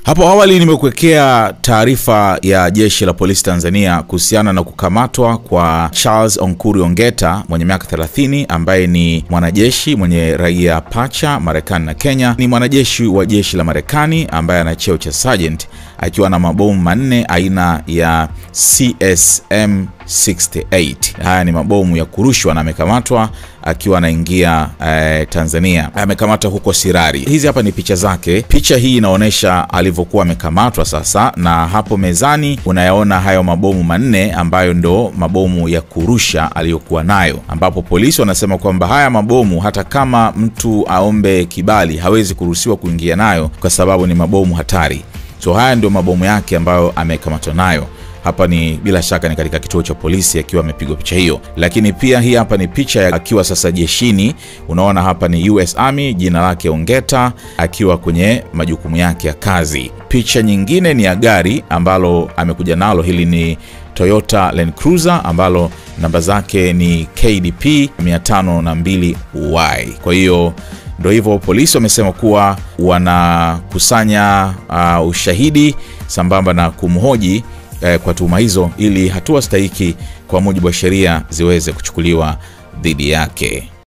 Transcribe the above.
Hapo awali nimekuwekea taarifa ya Jeshi la Polisi Tanzania kuhusiana na kukamatwa kwa Charles Onkuri Ongeta mwenye miaka 30 ambaye ni mwanajeshi mwenye raia pacha Marekani na Kenya. Ni mwanajeshi wa jeshi la Marekani ambaye ana cheo cha sergeant akiwa na mabomu manne aina ya CSM 68. Haya ni mabomu ya kurushwa na amekamatwa akiwa anaingia Tanzania. Amekamatwa huko Sirari. Hizi hapa ni picha zake. Picha hii inaonyesha alivyokuwa amekamatwa sasa, na hapo mezani unayaona hayo mabomu manne ambayo ndo mabomu ya kurusha aliyokuwa nayo, ambapo polisi wanasema kwamba haya mabomu hata kama mtu aombe kibali hawezi kuruhusiwa kuingia nayo kwa sababu ni mabomu hatari. So haya ndio mabomu yake ambayo amekamatwa nayo. Hapa ni bila shaka ni katika kituo cha polisi akiwa amepigwa picha hiyo. Lakini pia hii hapa ni picha akiwa sasa jeshini. Unaona hapa ni US Army, jina lake Ongeta, akiwa kwenye majukumu yake ya kazi. Picha nyingine ni ya gari ambalo amekuja nalo. Hili ni Toyota Land Cruiser ambalo namba zake ni KDP 502Y. Kwa hiyo ndio hivyo, polisi wamesema kuwa wanakusanya ushahidi sambamba na kumhoji kwa tuhuma hizo ili hatua stahiki kwa mujibu wa sheria ziweze kuchukuliwa dhidi yake.